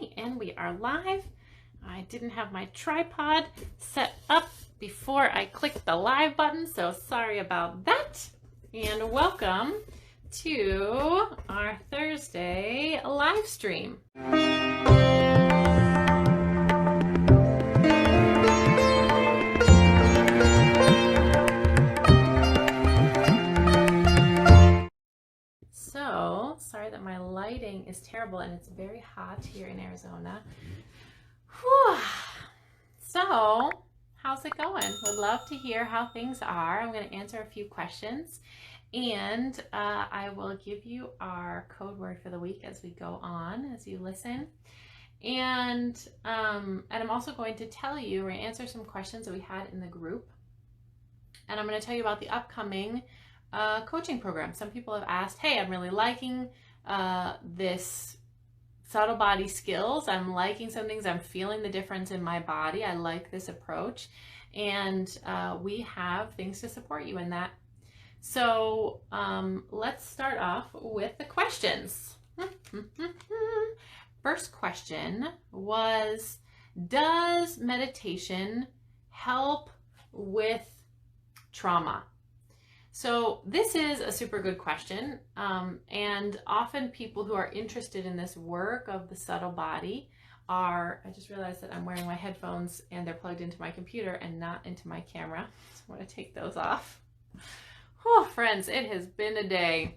everybody, and we are live. I didn't have my tripod set up before I clicked the live button, so sorry about that. And welcome to our Thursday live stream. So, sorry that my lighting is terrible and it's very hot here in Arizona. Whew. So, how's it going? Would love to hear how things are. I'm going to answer a few questions and I will give you our code word for the week as we go on, as you listen. And I'm also going to tell you, we're going to answer some questions that we had in the group. And I'm going to tell you about the upcoming coaching program. Some people have asked, hey, I'm really liking this subtle body skills. I'm liking some things. I'm feeling the difference in my body. I like this approach. And we have things to support you in that. So let's start off with the questions. First question was, does meditation help with trauma? So this is a super good question, and often people who are interested in this work of the subtle body I just realized that I'm wearing my headphones and they're plugged into my computer and not into my camera, so I'm going to take those off. Oh, friends, it has been a day.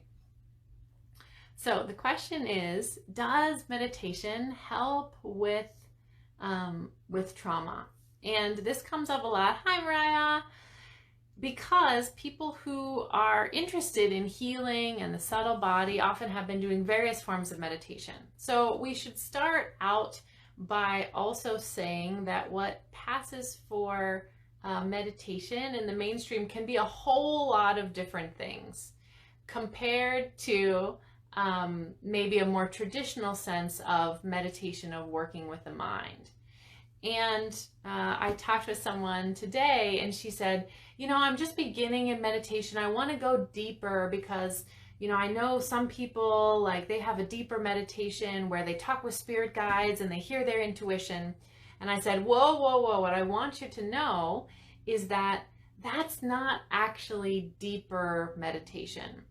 So the question is, does meditation help with trauma? And this comes up a lot. Hi, Mariah. Because people who are interested in healing and the subtle body often have been doing various forms of meditation. So we should start out by also saying that what passes for meditation in the mainstream can be a whole lot of different things compared to maybe a more traditional sense of meditation, of working with the mind. And I talked with someone today and she said, you know, I'm just beginning in meditation. I want to go deeper because, you know, I know some people, like, they have a deeper meditation where they talk with spirit guides and they hear their intuition. And I said, whoa, whoa, whoa. What I want you to know is that that's not actually deeper meditation.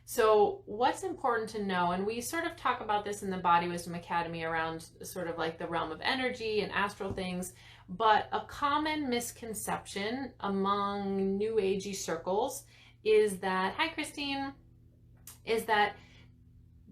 So what's important to know, and we sort of talk about this in the Body Wisdom Academy around sort of like the realm of energy and astral things, but a common misconception among New Agey circles is that, hi Christine, is that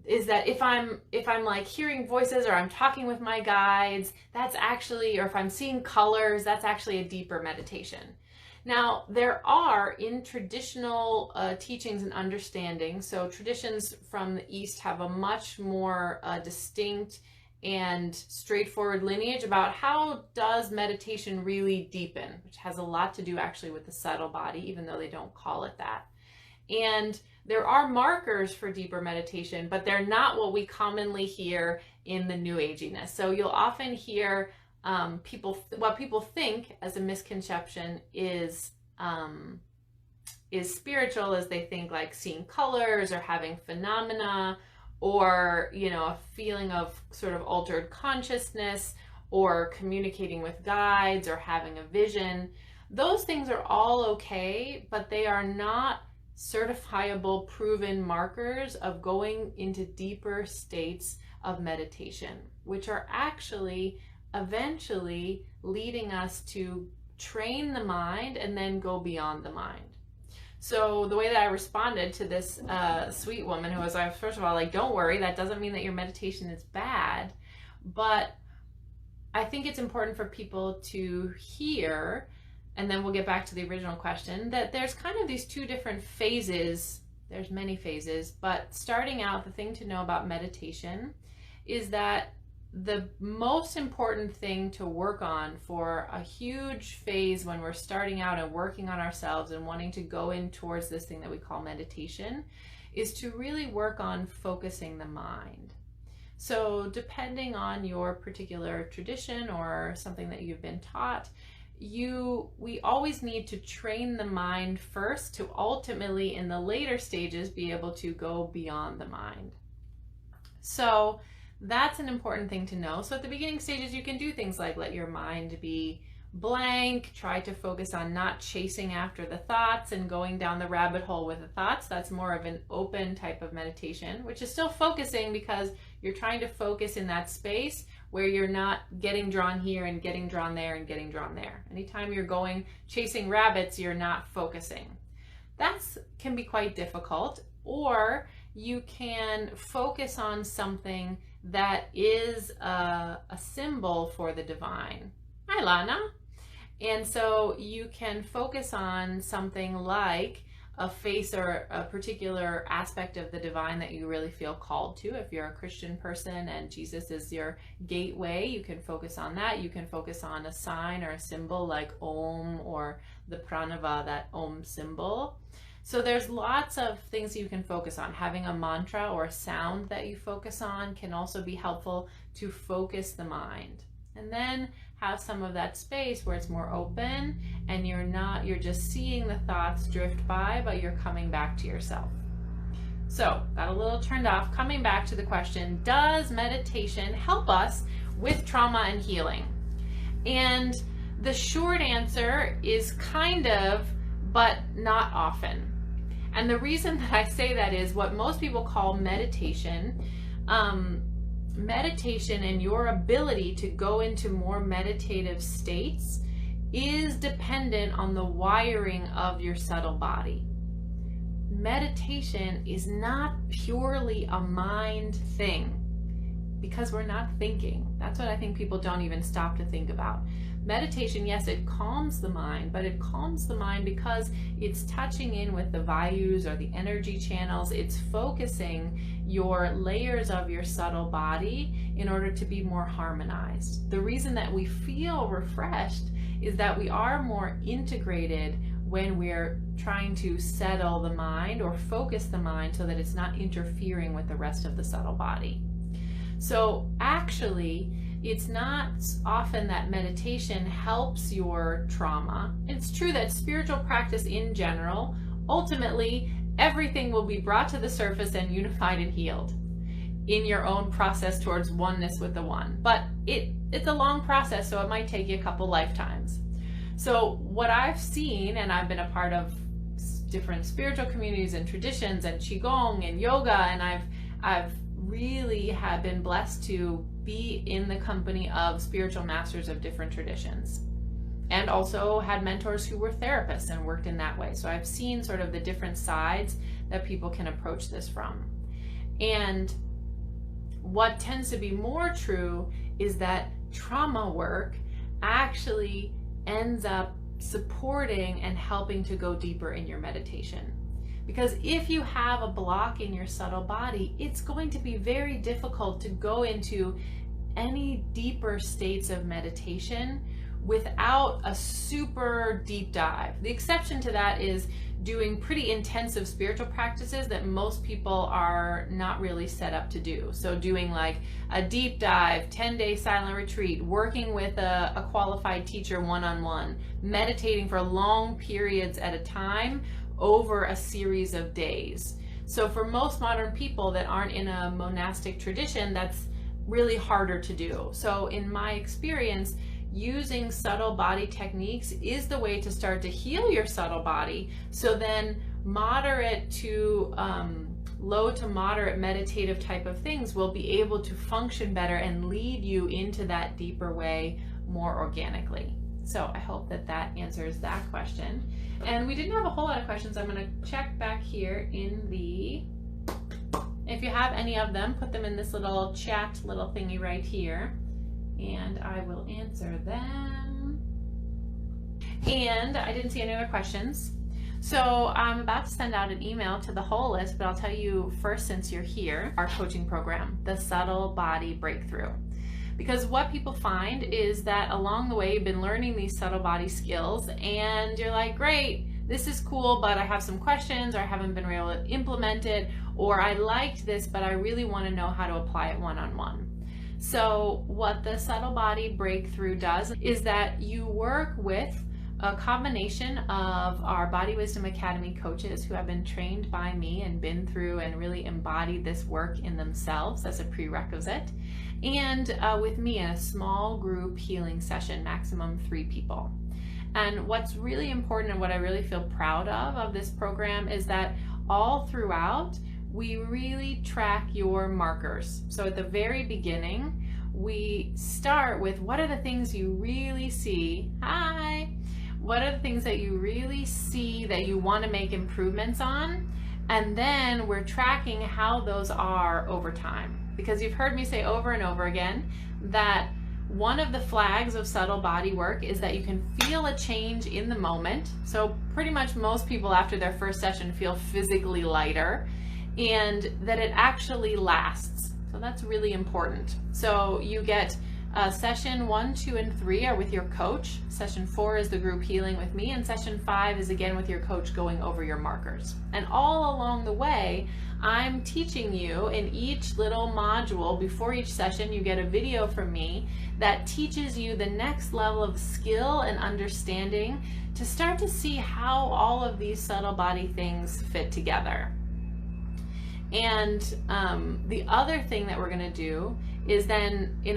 if I'm like hearing voices or I'm talking with my guides, that's actually, or if I'm seeing colors, that's actually a deeper meditation. Now, there are in traditional teachings and understanding, so traditions from the East have a much more distinct and straightforward lineage about how does meditation really deepen, which has a lot to do actually with the subtle body, even though they don't call it that. And there are markers for deeper meditation, but they're not what we commonly hear in the New Aginess. So you'll often hear what people think as a misconception is spiritual, as they think like seeing colors or having phenomena, or, you know, a feeling of sort of altered consciousness, or communicating with guides, or having a vision. Those things are all okay, but they are not certifiable, proven markers of going into deeper states of meditation, which are actually eventually leading us to train the mind and then go beyond the mind. So the way that I responded to this sweet woman who was, first of all, like, don't worry, that doesn't mean that your meditation is bad, but I think it's important for people to hear, and then we'll get back to the original question, that there's kind of these two different phases. There's many phases, but starting out, the thing to know about meditation is that the most important thing to work on for a huge phase when we're starting out and working on ourselves and wanting to go in towards this thing that we call meditation is to really work on focusing the mind. So depending on your particular tradition or something that you've been taught, we always need to train the mind first to ultimately in the later stages be able to go beyond the mind. So That's an important thing to know. So at the beginning stages, you can do things like let your mind be blank, try to focus on not chasing after the thoughts and going down the rabbit hole with the thoughts. That's more of an open type of meditation, which is still focusing because you're trying to focus in that space where you're not getting drawn here and getting drawn there and getting drawn there. Anytime you're going chasing rabbits, you're not focusing. That can be quite difficult. Or you can focus on something that is a symbol for the divine. Hi, Lana. And so you can focus on something like a face or a particular aspect of the divine that you really feel called to. If you're a Christian person and Jesus is your gateway, you can focus on that. You can focus on a sign or a symbol like Om or the Pranava, that Om symbol. So there's lots of things you can focus on. Having a mantra or a sound that you focus on can also be helpful to focus the mind. And then have some of that space where it's more open and you're just seeing the thoughts drift by, but you're coming back to yourself. So got a little turned off. Coming back to the question, does meditation help us with trauma and healing? And the short answer is kind of, but not often. And the reason that I say that is what most people call meditation. Meditation and your ability to go into more meditative states is dependent on the wiring of your subtle body. Meditation is not purely a mind thing because we're not thinking. That's what I think people don't even stop to think about. Meditation, yes, it calms the mind, but it calms the mind because it's touching in with the vayus or the energy channels. It's focusing your layers of your subtle body in order to be more harmonized. The reason that we feel refreshed is that we are more integrated when we're trying to settle the mind or focus the mind so that it's not interfering with the rest of the subtle body. So actually, it's not often that meditation helps your trauma. It's true that spiritual practice in general, ultimately, everything will be brought to the surface and unified and healed in your own process towards oneness with the one. But it's a long process, so it might take you a couple lifetimes. So what I've seen, and I've been a part of different spiritual communities and traditions and Qigong and yoga, and I've really have been blessed to be in the company of spiritual masters of different traditions, and also had mentors who were therapists and worked in that way. So I've seen sort of the different sides that people can approach this from. And what tends to be more true is that trauma work actually ends up supporting and helping to go deeper in your meditation. Because if you have a block in your subtle body, it's going to be very difficult to go into any deeper states of meditation without a super deep dive. The exception to that is doing pretty intensive spiritual practices that most people are not really set up to do. So doing like a deep dive, 10-day silent retreat, working with a qualified teacher one-on-one, meditating for long periods at a time over a series of days. So for most modern people that aren't in a monastic tradition, that's really harder to do. So in my experience, using subtle body techniques is the way to start to heal your subtle body. So then moderate to low to moderate meditative type of things will be able to function better and lead you into that deeper way more organically. So I hope that that answers that question. And we didn't have a whole lot of questions. I'm going to check back here in the, if you have any of them, put them in this little chat little thingy right here, and I will answer them. And I didn't see any other questions. So I'm about to send out an email to the whole list, but I'll tell you first, since you're here, our coaching program, the Subtle Body Breakthrough. Because what people find is that along the way you've been learning these subtle body skills and you're like, great, this is cool, but I have some questions, or I haven't been able to implement it, or I liked this, but I really want to know how to apply it one-on-one. So what the Subtle Body Breakthrough does is that you work with a combination of our Body Wisdom Academy coaches who have been trained by me and been through and really embodied this work in themselves as a prerequisite, and with me in a small group healing session, maximum 3 people. And what's really important and what I really feel proud of this program is that all throughout, we really track your markers. So at the very beginning, we start with what are the things you really see? Hi! What are the things that you really see that you want to make improvements on? And then we're tracking how those are over time. Because you've heard me say over and over again that one of the flags of subtle body work is that you can feel a change in the moment. So pretty much most people after their first session feel physically lighter, and that it actually lasts. So that's really important. So you get session 1, 2, and 3 are with your coach. Session 4 is the group healing with me, and session 5 is again with your coach going over your markers. And all along the way, I'm teaching you in each little module. Before each session, you get a video from me that teaches you the next level of skill and understanding to start to see how all of these subtle body things fit together. And the other thing that we're going to do is then in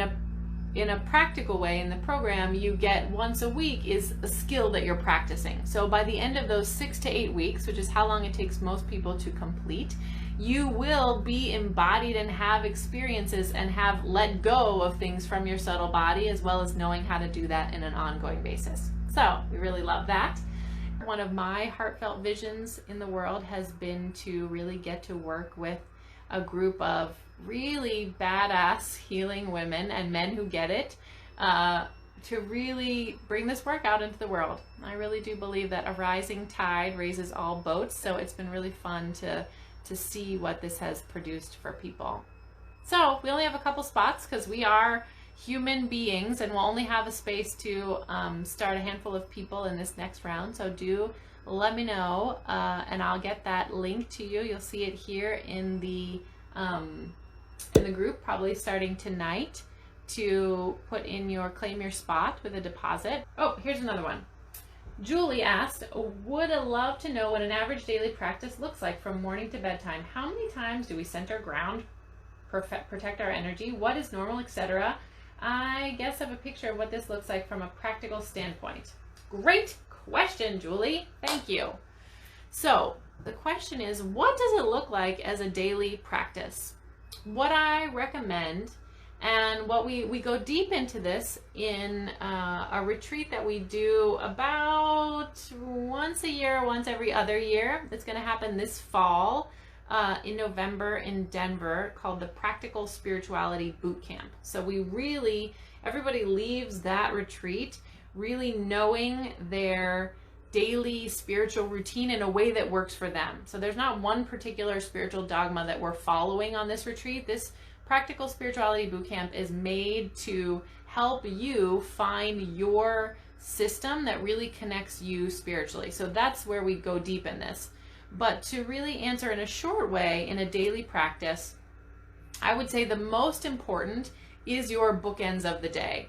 a practical way in the program, you get once a week is a skill that you're practicing. So by the end of those 6 to 8 weeks, which is how long it takes most people to complete, you will be embodied and have experiences and have let go of things from your subtle body, as well as knowing how to do that in an ongoing basis. So we really love that. One of my heartfelt visions in the world has been to really get to work with a group of really badass healing women and men who get it, to really bring this work out into the world. I really do believe that a rising tide raises all boats, so it's been really fun to see what this has produced for people. So we only have a couple spots because we are human beings, and we'll only have a space to start a handful of people in this next round. So do let me know, and I'll get that link to you. You'll see it here in the group, probably starting tonight, to put in your claim your spot with a deposit. Oh, here's another one. Julie asked, would love to know what an average daily practice looks like from morning to bedtime. How many times do we center ground, protect our energy? What is normal, etc.? I guess I have a picture of what this looks like from a practical standpoint. Great question, Julie. Thank you. So the question is, what does it look like as a daily practice? What I recommend, and what we go deep into this in a retreat that we do about once a year, once every other year. It's going to happen this fall in November in Denver, called the Practical Spirituality Boot Camp. So everybody leaves that retreat really knowing their daily spiritual routine in a way that works for them. So there's not one particular spiritual dogma that we're following on this retreat. This Practical Spirituality Bootcamp is made to help you find your system that really connects you spiritually. So that's where we go deep in this. But to really answer in a short way, in a daily practice, I would say the most important is your bookends of the day.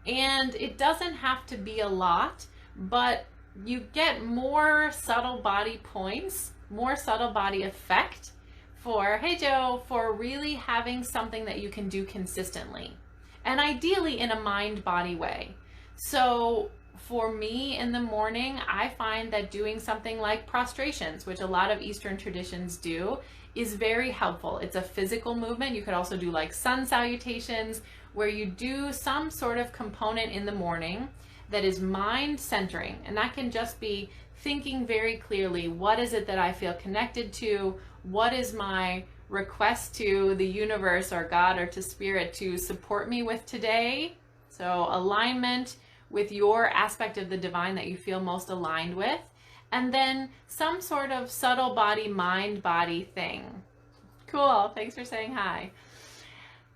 And it doesn't have to be a lot, but you get more subtle body points, more subtle body effect for, hey Joe, for really having something that you can do consistently. And ideally in a mind-body way. So for me in the morning, I find that doing something like prostrations, which a lot of Eastern traditions do, is very helpful. It's a physical movement. You could also do like sun salutations, where you do some sort of component in the morning that is mind centering. And that can just be thinking very clearly, what is it that I feel connected to? What is my request to the universe or God or to spirit to support me with today? So alignment with your aspect of the divine that you feel most aligned with. And then some sort of subtle body, mind body thing. Cool, thanks for saying hi.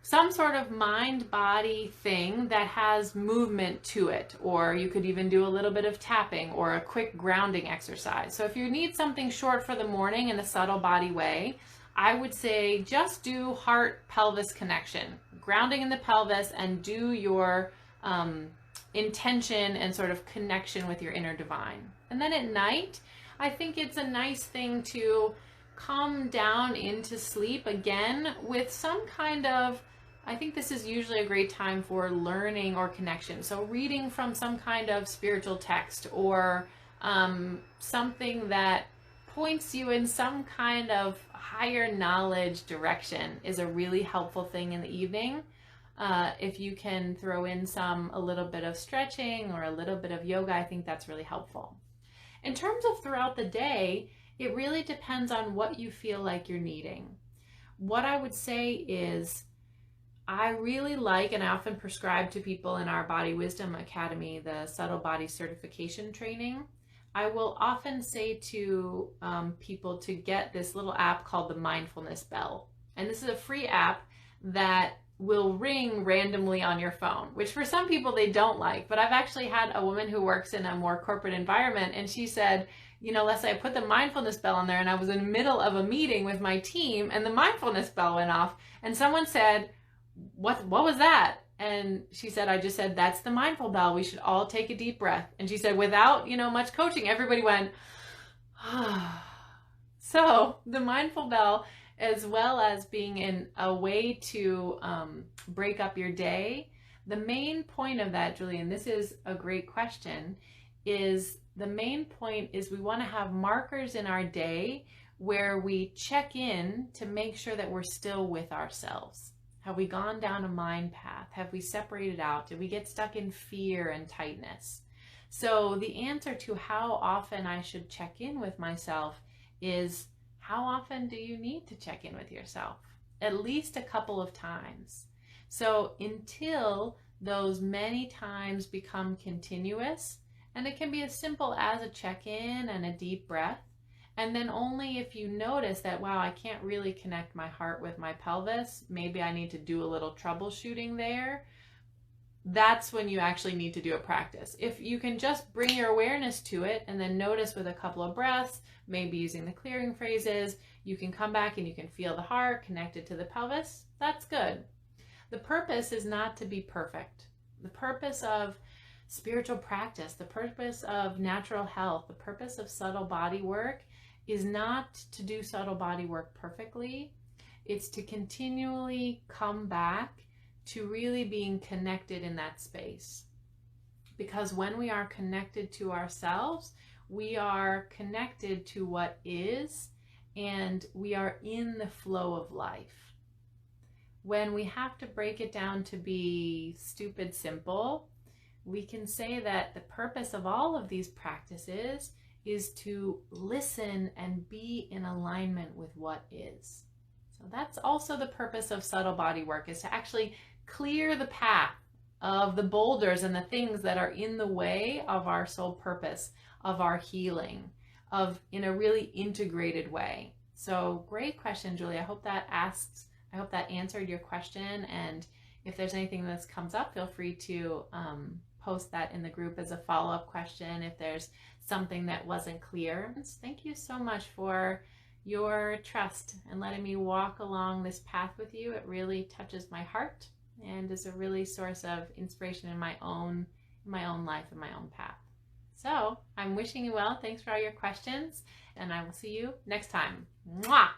Some sort of mind body thing that has movement to it, or you could even do a little bit of tapping or a quick grounding exercise. So if you need something short for the morning in a subtle body way, I would say just do heart pelvis connection, grounding in the pelvis, and do your intention and sort of connection with your inner divine. And then at night, I think it's a nice thing to come down into sleep again with some kind of, I think this is usually a great time for learning or connection. So reading from some kind of spiritual text or something that points you in some kind of higher knowledge direction is a really helpful thing in the evening. If you can throw in a little bit of stretching or a little bit of yoga, I think that's really helpful. In terms of throughout the day, it really depends on what you feel like you're needing. What I would say is, I really like, and I often prescribe to people in our Body Wisdom Academy, the Subtle Body Certification Training. I will often say to people to get this little app called the Mindfulness Bell. And this is a free app that will ring randomly on your phone, which for some people they don't like. But I've actually had a woman who works in a more corporate environment, and she said, you know, Leslie, I put the mindfulness bell on there and I was in the middle of a meeting with my team and the mindfulness bell went off and someone said, what was that? And she said, I just said, that's the mindful bell. We should all take a deep breath. And she said, without, much coaching, everybody went, ah. So the mindful bell, as well as being in a way to break up your day, the main point of that, Julie, and this is a great question, is the main point is we want to have markers in our day where we check in to make sure that we're still with ourselves. Have we gone down a mind path? Have we separated out? Did we get stuck in fear and tightness? So the answer to how often I should check in with myself is, how often do you need to check in with yourself? At least a couple of times. So until those many times become continuous, and it can be as simple as a check-in and a deep breath, and then only if you notice that, wow, I can't really connect my heart with my pelvis, maybe I need to do a little troubleshooting there, that's when you actually need to do a practice. If you can just bring your awareness to it and then notice with a couple of breaths, maybe using the clearing phrases, you can come back and you can feel the heart connected to the pelvis, that's good. The purpose is not to be perfect. The purpose of spiritual practice, the purpose of natural health, the purpose of subtle body work is not to do subtle body work perfectly. It's to continually come back to really being connected in that space. Because when we are connected to ourselves, we are connected to what is, and we are in the flow of life. When we have to break it down to be stupid simple, we can say that the purpose of all of these practices is to listen and be in alignment with what is. So that's also the purpose of subtle body work, is to actually clear the path of the boulders and the things that are in the way of our soul purpose, of our healing, in a really integrated way. So great question, Julie. I hope that answered your question. And if there's anything that comes up, feel free to post that in the group as a follow-up question if there's something that wasn't clear. Thank you so much for your trust and letting me walk along this path with you. It really touches my heart and is a really source of inspiration in my own life and my own path. So I'm wishing you well. Thanks for all your questions, and I will see you next time. Mwah!